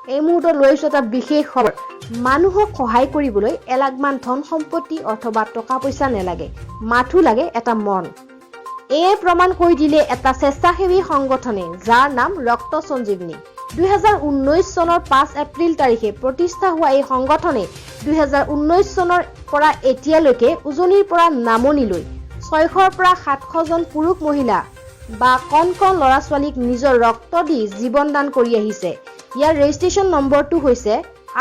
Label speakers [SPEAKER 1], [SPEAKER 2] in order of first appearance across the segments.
[SPEAKER 1] এই মুহূৰ্তত লৈছো এটা বিশেষ খবৰ মানুহক সহায় কৰিবলৈ এলাগমান ধন সম্পত্তি অথবা টকা পইচা নেলাগে মাথো লাগে এটা মন এই প্ৰমাণ কৰি দিলে এটা স্বেচ্ছাসেৱী সংগঠনে যাৰ নাম ৰক্ত সঞ্জীৱনী 2019 চনৰ 5 এপ্ৰিল তাৰিখে প্ৰতিষ্ঠা হোৱা এই সংগঠনে 2019 চনৰ পৰা এতিয়ালৈকে উজনিৰ পৰা নামনিলৈ 600 পৰা 700 জন পুৰুষ মহিলা বা কণ ল'ৰা ছোৱালীক নিজৰ ৰক্ত দি জীৱন দান কৰি আহিছে ইয়াৰ ৰেজিষ্ট্ৰেচন নম্বৰটো হৈছে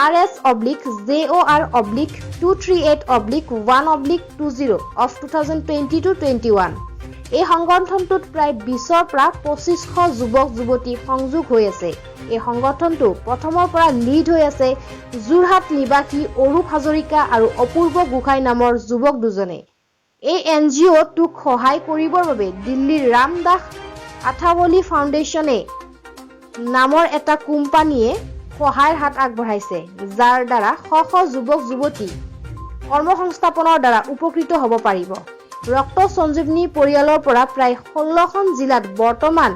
[SPEAKER 1] RS/238/1/20 of 2020-21 এই সংগঠনটোত প্ৰায় 20ৰ পৰা 2500 যুৱক যুৱতী সংযোগ হৈ আছে এই সংগঠনটো প্ৰথমৰ পৰা লিড হৈ আছে যোৰহাট নিবাসী অৰূপ হাজৰিকা আৰু অপূৰ্ব গোহাঁই নামৰ যুৱক দুজনে এই এনজিঅ'টোক সহায় কৰিবৰ বাবে দিল্লীৰ ৰামদাস আঠাৱলী ফাউণ্ডেশ্যনে নামৰ এটা কোম্পানীয়ে সহায়ৰ হাত আগবঢ়াইছে যাৰ দ্বাৰা শ যুৱক যুৱতী কৰ্মসংস্থাপনৰ দ্বাৰা উপকৃত হ'ব পাৰিব ৰক্ত সঞ্জীৱনী পৰিয়ালৰ পৰা প্ৰায় 16খন জিলাত বৰ্তমান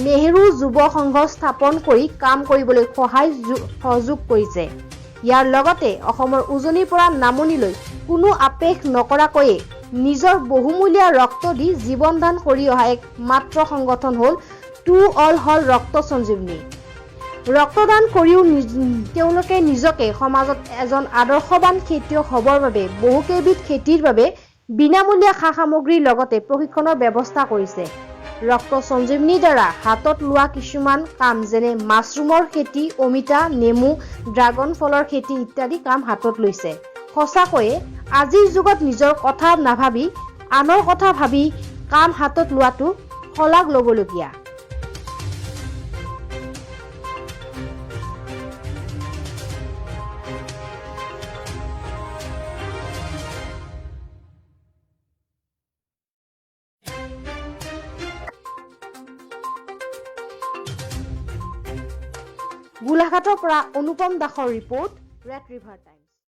[SPEAKER 1] নেহেৰু যুৱ সংঘ স্থাপন কৰি কাম কৰিবলৈ সহযোগ কৰিছে ইয়াৰ লগতে অসমৰ উজনিৰ পৰা নামনিলৈ কোনো আপেষ নকৰাকৈ নিজৰ বহুমূলীয়া ৰক্ত দি জীৱন দান কৰি অহা এক মাত্ৰ সংগঠন হ'ল টু অল হল ৰক্ত সঞ্জীৱনী ৰক্তদান কৰিও তেওঁলোকে নিজকে সমাজত এজন আদৰ্শবান খেতিয়ক হ'বৰ বাবে বহুকেইবিধ খেতিৰ বাবে বিনামূলীয়া সামগ্ৰীৰ লগতে প্ৰশিক্ষণৰ ব্যৱস্থা কৰিছে ৰক্ত সঞ্জীৱনীৰ দ্বাৰা হাতত লোৱা কিছুমান কাম যেনে মাছৰুমৰ খেতি অমিতা নেমু ড্ৰাগন ফলৰ খেতি ইত্যাদি কাম হাতত লৈছে সঁচাকৈয়ে আজিৰ যুগত নিজৰ কথা নাভাবি আনৰ কথা ভাবি কাম হাতত লোৱাটো শলাগ ল'বলগীয়া গোলাঘাটৰ পৰা অনুপম দাসৰ ৰিপৰ্ট ৰেড ৰিভাৰ টাইমছ